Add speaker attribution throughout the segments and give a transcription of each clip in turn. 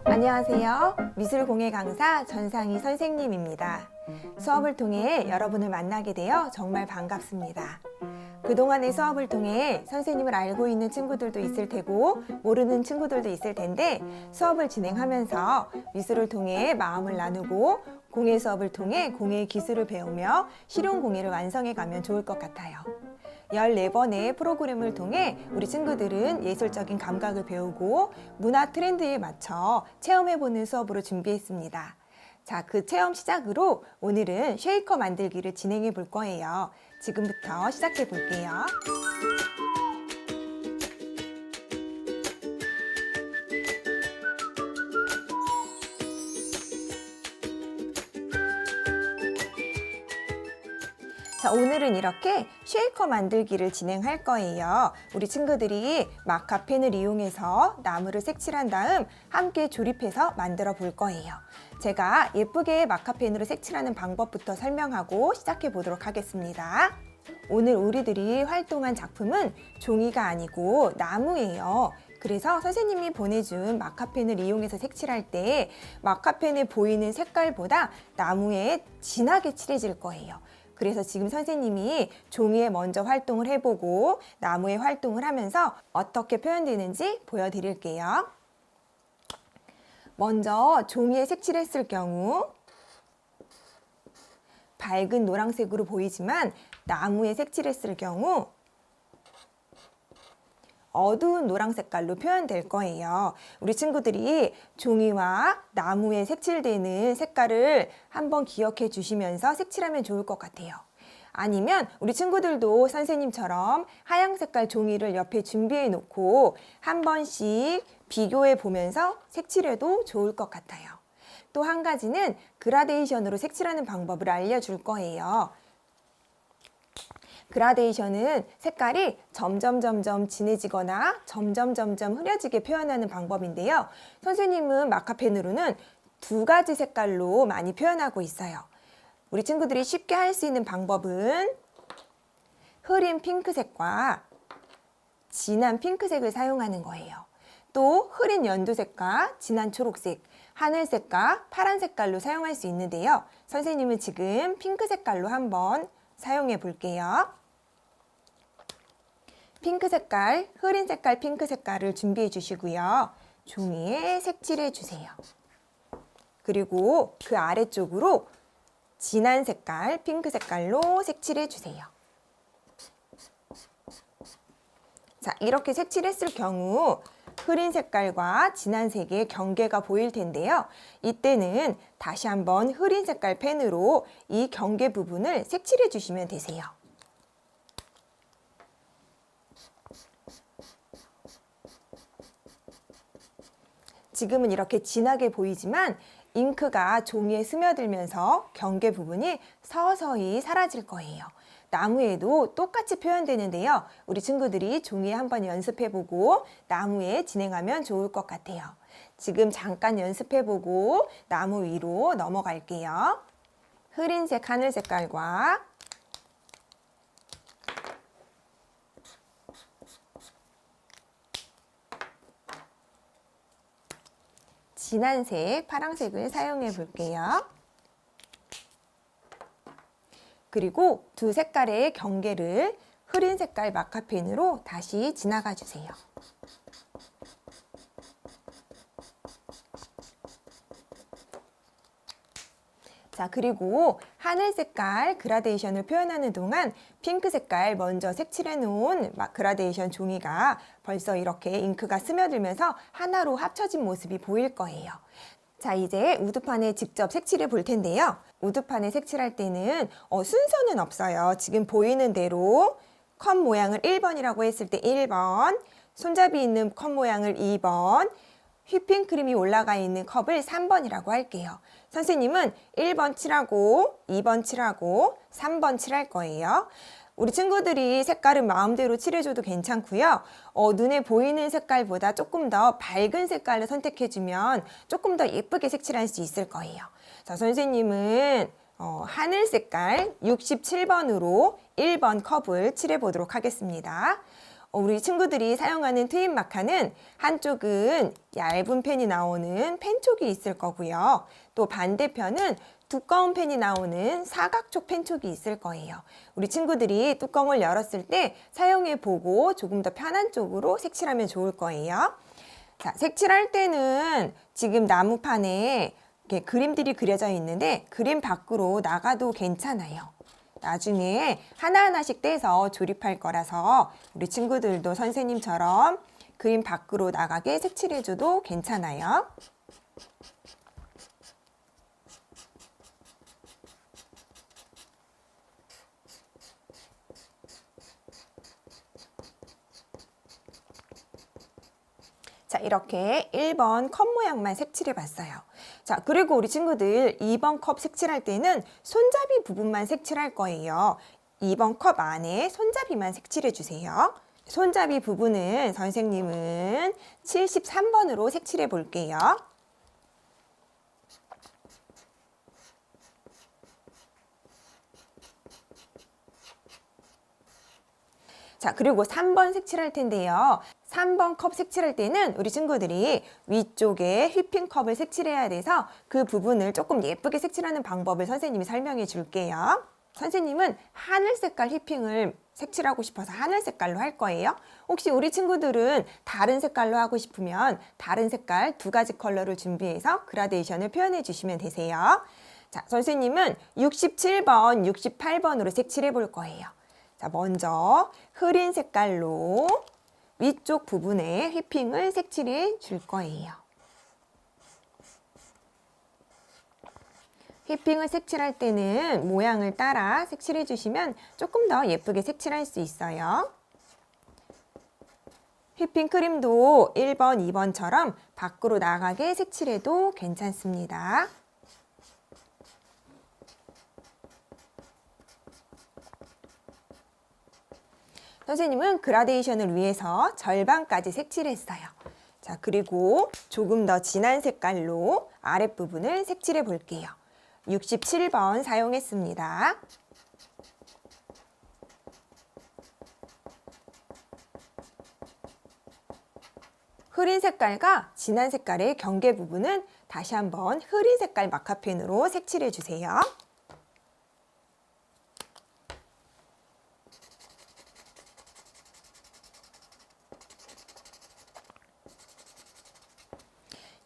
Speaker 1: 안녕하세요. 미술공예 강사 전상희 선생님입니다. 수업을 통해 여러분을 만나게 되어 정말 반갑습니다. 그동안의 수업을 통해 선생님을 알고 있는 친구들도 있을 테고 모르는 친구들도 있을 텐데, 수업을 진행하면서 미술을 통해 마음을 나누고 공예 수업을 통해 공예의 기술을 배우며 실용 공예를 완성해 가면 좋을 것 같아요. 14번의 프로그램을 통해 우리 친구들은 예술적인 감각을 배우고 문화 트렌드에 맞춰 체험해보는 수업으로 준비했습니다. 자, 그 체험 시작으로 오늘은 쉐이커 만들기를 진행해 볼 거예요. 지금부터 시작해 볼게요. 자, 오늘은 이렇게 쉐이커 만들기를 진행할 거예요. 우리 친구들이 마카펜을 이용해서 나무를 색칠한 다음 함께 조립해서 만들어 볼 거예요. 제가 예쁘게 마카펜으로 색칠하는 방법부터 설명하고 시작해 보도록 하겠습니다. 오늘 우리들이 활동한 작품은 종이가 아니고 나무예요. 그래서 선생님이 보내준 마카펜을 이용해서 색칠할 때 마카펜에 보이는 색깔보다 나무에 진하게 칠해질 거예요. 그래서 지금 선생님이 종이에 먼저 활동을 해보고 나무에 활동을 하면서 어떻게 표현되는지 보여드릴게요. 먼저 종이에 색칠했을 경우 밝은 노란색으로 보이지만 나무에 색칠했을 경우 어두운 노란 색깔로 표현될 거예요. 우리 친구들이 종이와 나무에 색칠되는 색깔을 한번 기억해 주시면서 색칠하면 좋을 것 같아요. 아니면 우리 친구들도 선생님처럼 하얀 색깔 종이를 옆에 준비해 놓고 한 번씩 비교해 보면서 색칠해도 좋을 것 같아요. 또 한 가지는 그라데이션으로 색칠하는 방법을 알려줄 거예요. 그라데이션은 색깔이 점점 진해지거나 점점 흐려지게 표현하는 방법인데요. 선생님은 마카펜으로는 2가지 색깔로 많이 표현하고 있어요. 우리 친구들이 쉽게 할 수 있는 방법은 흐린 핑크색과 진한 핑크색을 사용하는 거예요. 또 흐린 연두색과 진한 초록색, 하늘색과 파란 색깔로 사용할 수 있는데요. 선생님은 지금 핑크 색깔로 한번 사용해 볼게요. 핑크 색깔, 흐린 색깔 핑크 색깔을 준비해 주시고요. 종이에 색칠해 주세요. 그리고 그 아래쪽으로 진한 색깔, 핑크 색깔로 색칠해 주세요. 자, 이렇게 색칠했을 경우 흐린 색깔과 진한 색의 경계가 보일 텐데요. 이때는 다시 한번 흐린 색깔 펜으로 이 경계 부분을 색칠해 주시면 되세요. 지금은 이렇게 진하게 보이지만 잉크가 종이에 스며들면서 경계 부분이 서서히 사라질 거예요. 나무에도 똑같이 표현되는데요. 우리 친구들이 종이에 한번 연습해보고 나무에 진행하면 좋을 것 같아요. 지금 잠깐 연습해보고 나무 위로 넘어갈게요. 흐린색 하늘 색깔과 진한색 파란색을 사용해 볼게요. 그리고 2 색깔의 경계를 흐린 색깔 마카펜으로 다시 지나가 주세요. 자, 그리고 하늘 색깔 그라데이션을 표현하는 동안 핑크 색깔 먼저 색칠해 놓은 그라데이션 종이가 벌써 이렇게 잉크가 스며들면서 하나로 합쳐진 모습이 보일 거예요. 자, 이제 우드판에 직접 색칠해 볼 텐데요. 우드판에 색칠할 때는 순서는 없어요. 지금 보이는 대로 컵 모양을 1번이라고 했을 때 1번, 손잡이 있는 컵 모양을 2번, 휘핑크림이 올라가 있는 컵을 3번이라고 할게요. 선생님은 1번 칠하고 2번 칠하고 3번 칠할 거예요. 우리 친구들이 색깔은 마음대로 칠해줘도 괜찮고요. 눈에 보이는 색깔보다 조금 더 밝은 색깔을 선택해주면 조금 더 예쁘게 색칠할 수 있을 거예요. 자, 선생님은 하늘 색깔 67번으로 1번 컵을 칠해 보도록 하겠습니다. 우리 친구들이 사용하는 트윈 마카는 한쪽은 얇은 펜이 나오는 펜촉이 있을 거고요. 또 반대편은 두꺼운 펜이 나오는 사각촉 펜촉이 있을 거예요. 우리 친구들이 뚜껑을 열었을 때 사용해 보고 조금 더 편한 쪽으로 색칠하면 좋을 거예요. 자, 색칠할 때는 지금 나무판에 이렇게 그림들이 그려져 있는데 그림 밖으로 나가도 괜찮아요. 나중에 하나하나씩 떼서 조립할 거라서 우리 친구들도 선생님처럼 그림 밖으로 나가게 색칠해줘도 괜찮아요. 자, 이렇게 1번 컵 모양만 색칠해 봤어요. 자, 그리고 우리 친구들 2번 컵 색칠할 때는 손잡이 부분만 색칠할 거예요. 2번 컵 안에 손잡이만 색칠해 주세요. 손잡이 부분은 선생님은 73번으로 색칠해 볼게요. 자, 그리고 3번 색칠할 텐데요. 3번 컵 색칠할 때는 우리 친구들이 위쪽에 휘핑컵을 색칠해야 돼서 그 부분을 조금 예쁘게 색칠하는 방법을 선생님이 설명해 줄게요. 선생님은 하늘 색깔 휘핑을 색칠하고 싶어서 하늘 색깔로 할 거예요. 혹시 우리 친구들은 다른 색깔로 하고 싶으면 다른 색깔 2가지 컬러를 준비해서 그라데이션을 표현해 주시면 되세요. 자, 선생님은 67번, 68번으로 색칠해 볼 거예요. 자, 먼저 흐린 색깔로 위쪽 부분에 휘핑을 색칠해 줄 거예요. 휘핑을 색칠할 때는 모양을 따라 색칠해 주시면 조금 더 예쁘게 색칠할 수 있어요. 휘핑 크림도 1번, 2번처럼 밖으로 나가게 색칠해도 괜찮습니다. 선생님은 그라데이션을 위해서 절반까지 색칠했어요. 자, 그리고 조금 더 진한 색깔로 아랫부분을 색칠해 볼게요. 67번 사용했습니다. 흐린 색깔과 진한 색깔의 경계 부분은 다시 한번 흐린 색깔 마카펜으로 색칠해 주세요.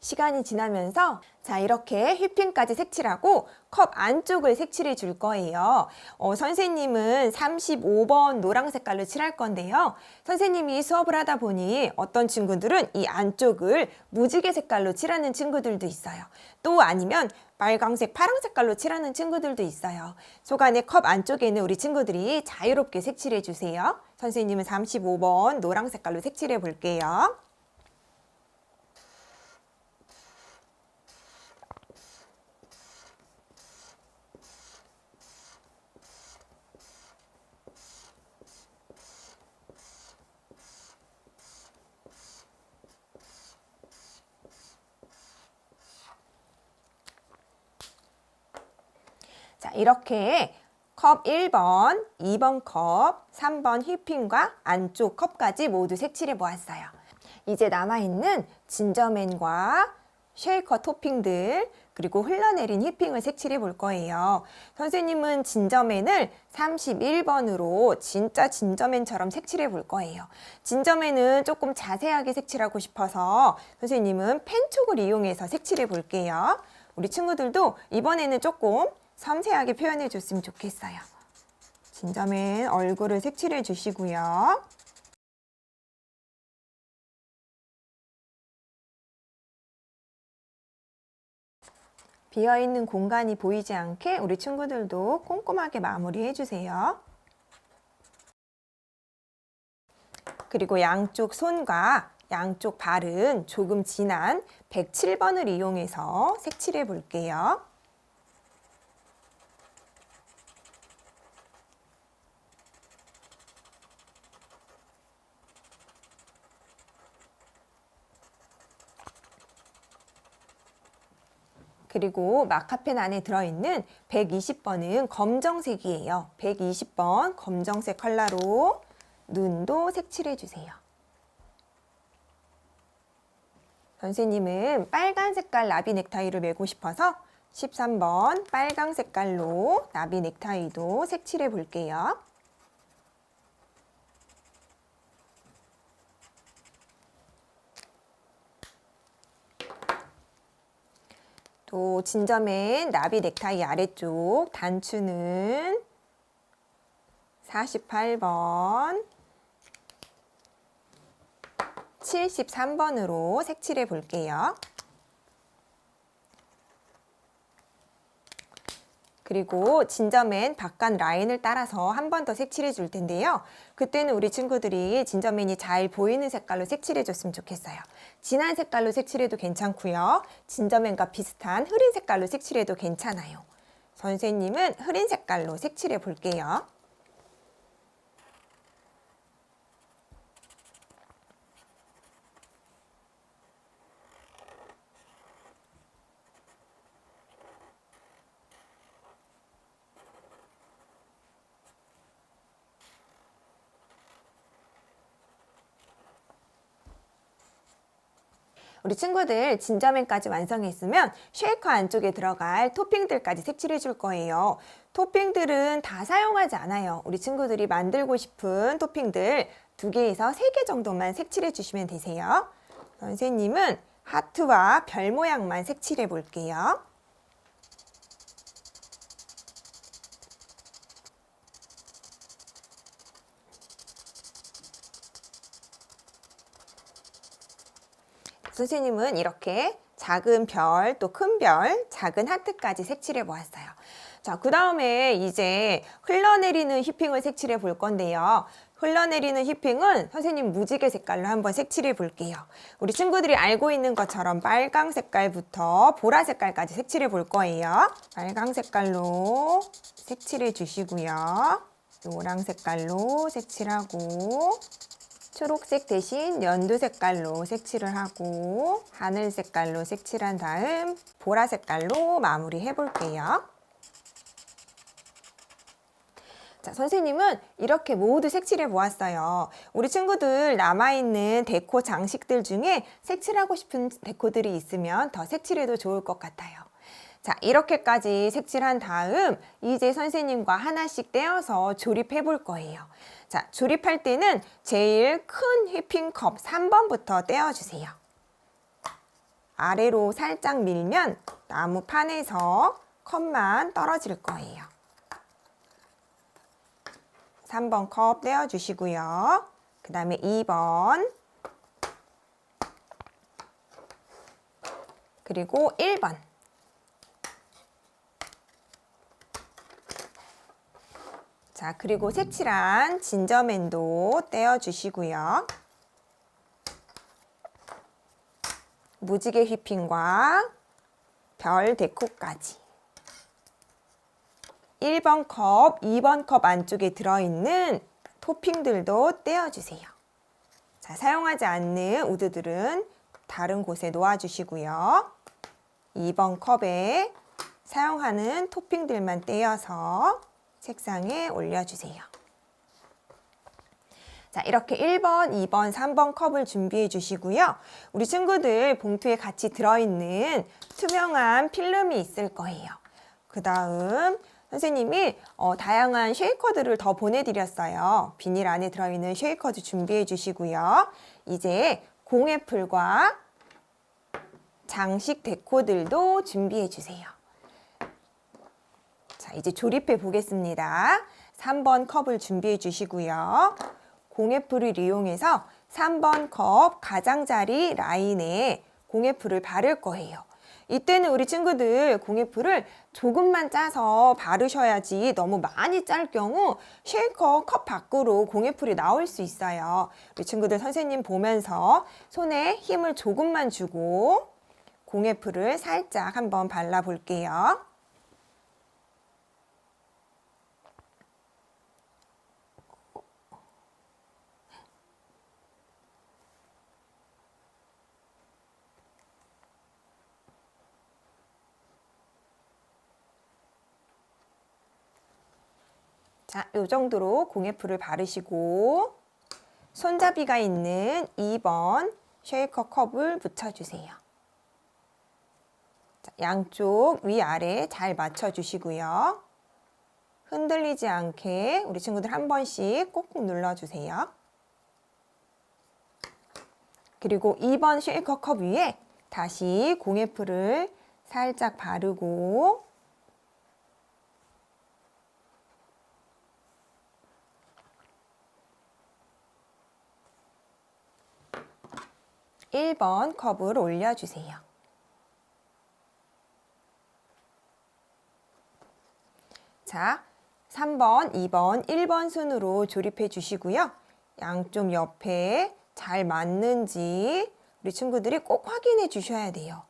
Speaker 1: 시간이 지나면서 자, 이렇게 휘핑까지 색칠하고 컵 안쪽을 색칠해 줄 거예요. 선생님은 35번 노랑 색깔로 칠할 건데요. 선생님이 수업을 하다 보니 어떤 친구들은 이 안쪽을 무지개 색깔로 칠하는 친구들도 있어요. 또 아니면 빨강색, 파랑 색깔로 칠하는 친구들도 있어요. 소간의 컵 안쪽에는 우리 친구들이 자유롭게 색칠해 주세요. 선생님은 35번 노랑 색깔로 색칠해 볼게요. 자, 이렇게 컵 1번, 2번 컵, 3번 휘핑과 안쪽 컵까지 모두 색칠해 보았어요. 이제 남아있는 진저맨과 쉐이커 토핑들 그리고 흘러내린 휘핑을 색칠해 볼 거예요. 선생님은 진저맨을 31번으로 진짜 진저맨처럼 색칠해 볼 거예요. 진저맨은 조금 자세하게 색칠하고 싶어서 선생님은 펜촉을 이용해서 색칠해 볼게요. 우리 친구들도 이번에는 조금 섬세하게 표현해 줬으면 좋겠어요. 진저맨 얼굴을 색칠해 주시고요. 비어있는 공간이 보이지 않게 우리 친구들도 꼼꼼하게 마무리해 주세요. 그리고 양쪽 손과 양쪽 발은 조금 진한 107번을 이용해서 색칠해 볼게요. 그리고 마카펜 안에 들어있는 120번은 검정색이에요. 120번 검정색 컬러로 눈도 색칠해 주세요. 선생님은 빨간 색깔 나비 넥타이를 매고 싶어서 13번 빨강 색깔로 나비 넥타이도 색칠해 볼게요. 또 진저맨 나비 넥타이 아래쪽 단추는 48번, 73번으로 색칠해 볼게요. 그리고 진저맨 바깥 라인을 따라서 한 번 더 색칠해 줄 텐데요. 그때는 우리 친구들이 진저맨이 잘 보이는 색깔로 색칠해 줬으면 좋겠어요. 진한 색깔로 색칠해도 괜찮고요. 진저맨과 비슷한 흐린 색깔로 색칠해도 괜찮아요. 선생님은 흐린 색깔로 색칠해 볼게요. 우리 친구들 진저맨까지 완성했으면 쉐이커 안쪽에 들어갈 토핑들까지 색칠해 줄 거예요. 토핑들은 다 사용하지 않아요. 우리 친구들이 만들고 싶은 토핑들 2개에서 3개 정도만 색칠해 주시면 되세요. 선생님은 하트와 별 모양만 색칠해 볼게요. 선생님은 이렇게 작은 별, 또 큰 별, 작은 하트까지 색칠해 보았어요. 자, 그 다음에 이제 흘러내리는 휘핑을 색칠해 볼 건데요. 흘러내리는 휘핑은 선생님 무지개 색깔로 한번 색칠해 볼게요. 우리 친구들이 알고 있는 것처럼 빨강 색깔부터 보라 색깔까지 색칠해 볼 거예요. 빨강 색깔로 색칠해 주시고요. 노랑 색깔로 색칠하고 초록색 대신 연두 색깔로 색칠을 하고 하늘 색깔로 색칠한 다음 보라 색깔로 마무리해 볼게요. 자, 선생님은 이렇게 모두 색칠해 보았어요. 우리 친구들 남아있는 데코 장식들 중에 색칠하고 싶은 데코들이 있으면 더 색칠해도 좋을 것 같아요. 자, 이렇게까지 색칠한 다음 이제 선생님과 하나씩 떼어서 조립해 볼 거예요. 자, 조립할 때는 제일 큰 휘핑컵 3번부터 떼어주세요. 아래로 살짝 밀면 나무 판에서 컵만 떨어질 거예요. 3번 컵 떼어주시고요. 그 다음에 2번, 그리고 1번. 자, 그리고 색칠한 진저맨도 떼어주시고요. 무지개 휘핑과 별 데코까지. 1번 컵, 2번 컵 안쪽에 들어있는 토핑들도 떼어주세요. 자, 사용하지 않는 우드들은 다른 곳에 놓아주시고요. 2번 컵에 사용하는 토핑들만 떼어서 책상에 올려주세요. 자, 이렇게 1번, 2번, 3번 컵을 준비해 주시고요. 우리 친구들 봉투에 같이 들어있는 투명한 필름이 있을 거예요. 그 다음 선생님이 다양한 쉐이커들을 더 보내드렸어요. 비닐 안에 들어있는 쉐이커도 준비해 주시고요. 이제 공예풀과 장식 데코들도 준비해 주세요. 자, 이제 조립해 보겠습니다. 3번 컵을 준비해 주시고요. 공예풀을 이용해서 3번 컵 가장자리 라인에 공예풀을 바를 거예요. 이때는 우리 친구들 공예풀을 조금만 짜서 바르셔야지 너무 많이 짤 경우 쉐이커 컵 밖으로 공예풀이 나올 수 있어요. 우리 친구들 선생님 보면서 손에 힘을 조금만 주고 공예풀을 살짝 한번 발라 볼게요. 자, 요 정도로 공예풀을 바르시고 손잡이가 있는 2번 쉐이커 컵을 묻혀주세요. 자, 양쪽 위아래 잘 맞춰주시고요. 흔들리지 않게 우리 친구들 한 번씩 꾹꾹 눌러주세요. 그리고 2번 쉐이커 컵 위에 다시 공예풀을 살짝 바르고 1번 컵을 올려주세요. 자, 3번, 2번, 1번 순으로 조립해 주시고요. 양쪽 옆에 잘 맞는지 우리 친구들이 꼭 확인해 주셔야 돼요.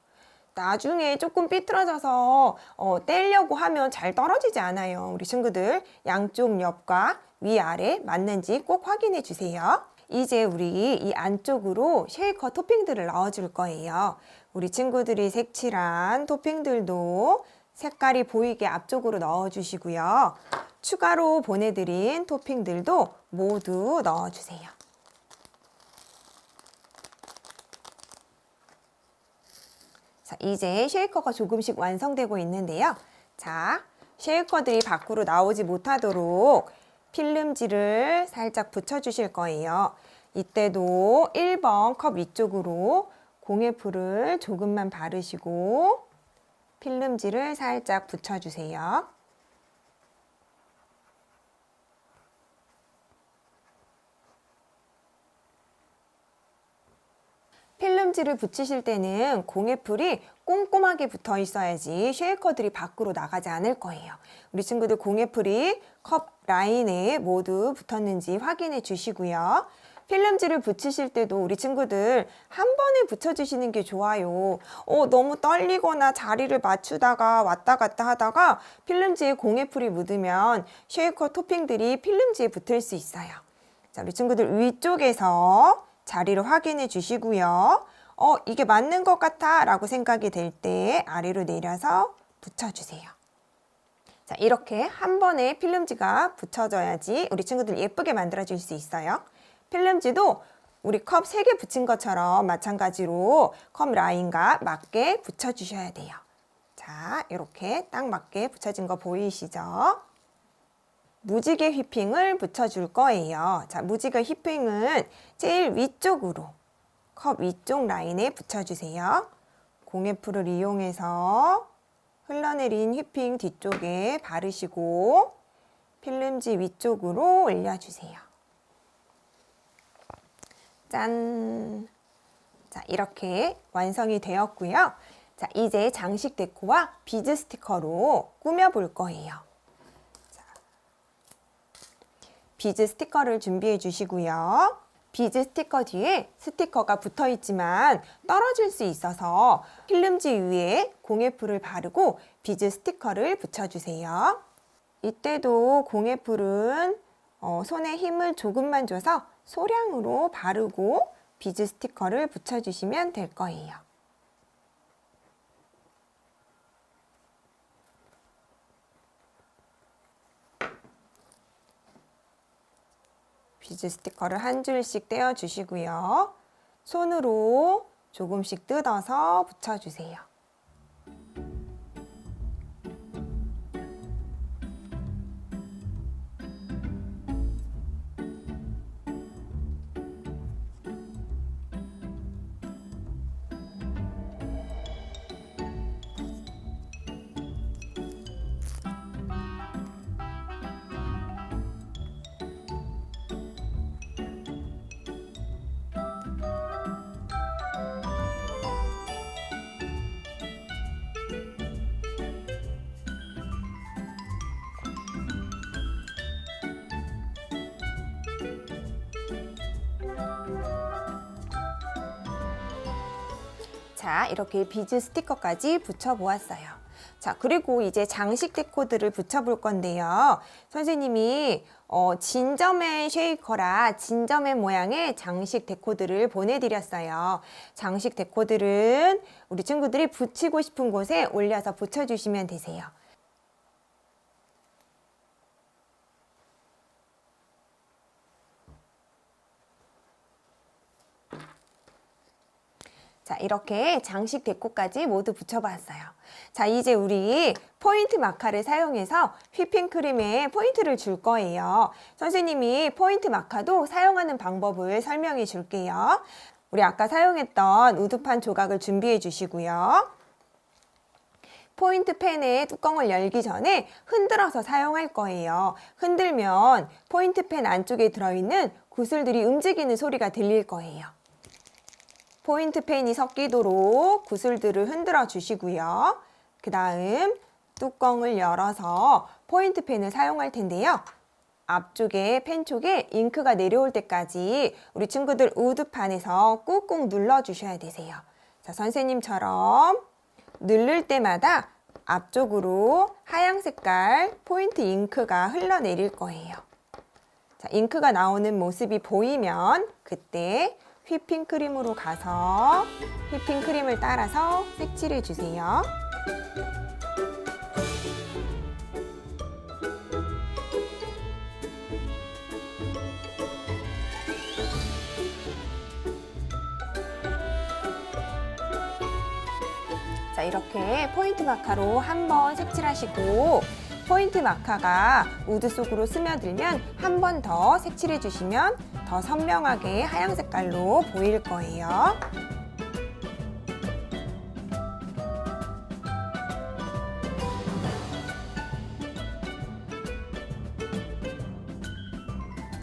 Speaker 1: 나중에 조금 삐뚤어져서 떼려고 하면 잘 떨어지지 않아요. 우리 친구들 양쪽 옆과 위아래 맞는지 꼭 확인해 주세요. 이제 우리 이 안쪽으로 쉐이커 토핑들을 넣어줄 거예요. 우리 친구들이 색칠한 토핑들도 색깔이 보이게 앞쪽으로 넣어주시고요. 추가로 보내드린 토핑들도 모두 넣어주세요. 자, 이제 쉐이커가 조금씩 완성되고 있는데요. 자, 쉐이커들이 밖으로 나오지 못하도록 필름지를 살짝 붙여주실 거예요. 이때도 1번 컵 위쪽으로 공예풀을 조금만 바르시고 필름지를 살짝 붙여주세요. 필름지를 붙이실 때는 공예풀이 꼼꼼하게 붙어 있어야지 쉐이커들이 밖으로 나가지 않을 거예요. 우리 친구들 공예풀이 컵 라인에 모두 붙었는지 확인해 주시고요. 필름지를 붙이실 때도 우리 친구들 한 번에 붙여주시는 게 좋아요. 너무 떨리거나 자리를 맞추다가 왔다 갔다 하다가 필름지에 공예풀이 묻으면 쉐이커 토핑들이 필름지에 붙을 수 있어요. 자, 우리 친구들 위쪽에서 자리를 확인해 주시고요. 이게 맞는 것 같아 라고 생각이 될 때 아래로 내려서 붙여주세요. 자, 이렇게 한 번에 필름지가 붙여져야지 우리 친구들 예쁘게 만들어줄 수 있어요. 필름지도 우리 컵 3개 붙인 것처럼 마찬가지로 컵 라인과 맞게 붙여주셔야 돼요. 자, 이렇게 딱 맞게 붙여진 거 보이시죠? 무지개 휘핑을 붙여줄 거예요. 자, 무지개 휘핑은 제일 위쪽으로 컵 위쪽 라인에 붙여주세요. 공예풀을 이용해서 흘러내린 휘핑 뒤쪽에 바르시고 필름지 위쪽으로 올려주세요. 짠! 자, 이렇게 완성이 되었고요. 자, 이제 장식 데코와 비즈 스티커로 꾸며볼 거예요. 자, 비즈 스티커를 준비해 주시고요. 비즈 스티커 뒤에 스티커가 붙어 있지만 떨어질 수 있어서 필름지 위에 공예풀을 바르고 비즈 스티커를 붙여주세요. 이때도 공예풀은 손에 힘을 조금만 줘서 소량으로 바르고 비즈 스티커를 붙여주시면 될 거예요. 비즈 스티커를 한 줄씩 떼어주시고요. 손으로 조금씩 뜯어서 붙여주세요. 자, 이렇게 비즈 스티커까지 붙여보았어요. 자, 그리고 이제 장식 데코들을 붙여볼 건데요. 선생님이 진저맨 쉐이커라 진저맨 모양의 장식 데코들을 보내드렸어요. 장식 데코들은 우리 친구들이 붙이고 싶은 곳에 올려서 붙여주시면 되세요. 자, 이렇게 장식 데코까지 모두 붙여봤어요. 자, 이제 우리 포인트 마카를 사용해서 휘핑크림에 포인트를 줄 거예요. 선생님이 포인트 마카도 사용하는 방법을 설명해 줄게요. 우리 아까 사용했던 우드판 조각을 준비해 주시고요. 포인트 펜의 뚜껑을 열기 전에 흔들어서 사용할 거예요. 흔들면 포인트 펜 안쪽에 들어있는 구슬들이 움직이는 소리가 들릴 거예요. 포인트 펜이 섞이도록 구슬들을 흔들어 주시고요. 그 다음 뚜껑을 열어서 포인트 펜을 사용할 텐데요. 앞쪽에 펜 쪽에 잉크가 내려올 때까지 우리 친구들 우드판에서 꾹꾹 눌러 주셔야 되세요. 자, 선생님처럼 누를 때마다 앞쪽으로 하얀 색깔 포인트 잉크가 흘러내릴 거예요. 자, 잉크가 나오는 모습이 보이면 그때 휘핑크림으로 가서 휘핑크림을 따라서 색칠해 주세요. 자, 이렇게 포인트 마카로 한번 색칠하시고 포인트 마카가 우드 속으로 스며들면 한 번 더 색칠해 주시면 더 선명하게 하얀 색깔로 보일 거예요.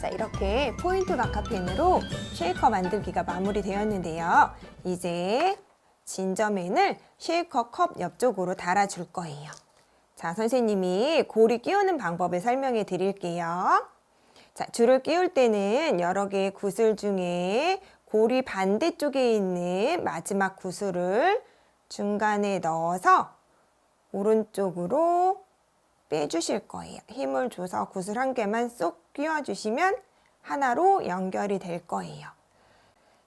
Speaker 1: 자, 이렇게 포인트 마카 펜으로 쉐이커 만들기가 마무리되었는데요. 이제 진저맨을 쉐이커 컵 옆쪽으로 달아줄 거예요. 자, 선생님이 고리 끼우는 방법을 설명해 드릴게요. 자, 줄을 끼울 때는 여러 개의 구슬 중에 고리 반대쪽에 있는 마지막 구슬을 중간에 넣어서 오른쪽으로 빼주실 거예요. 힘을 줘서 구슬 한 개만 쏙 끼워주시면 하나로 연결이 될 거예요.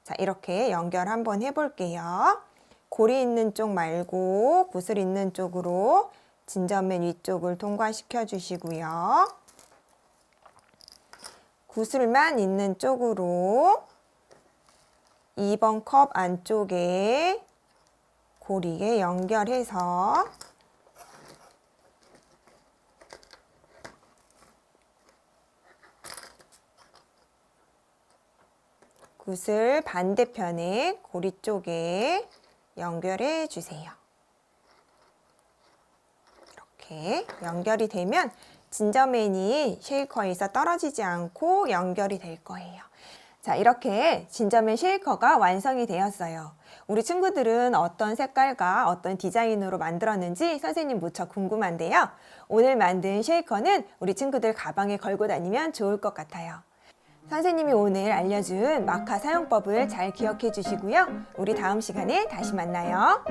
Speaker 1: 자, 이렇게 연결 한번 해볼게요. 고리 있는 쪽 말고 구슬 있는 쪽으로 진저맨 위쪽을 통과시켜 주시고요. 구슬만 있는 쪽으로 2번 컵 안쪽에 고리에 연결해서 구슬 반대편에 고리 쪽에 연결해 주세요. 이렇게 연결이 되면 진저맨이 쉐이커에서 떨어지지 않고 연결이 될 거예요. 자, 이렇게 진저맨 쉐이커가 완성이 되었어요. 우리 친구들은 어떤 색깔과 어떤 디자인으로 만들었는지 선생님 무척 궁금한데요. 오늘 만든 쉐이커는 우리 친구들 가방에 걸고 다니면 좋을 것 같아요. 선생님이 오늘 알려준 마카 사용법을 잘 기억해 주시고요. 우리 다음 시간에 다시 만나요.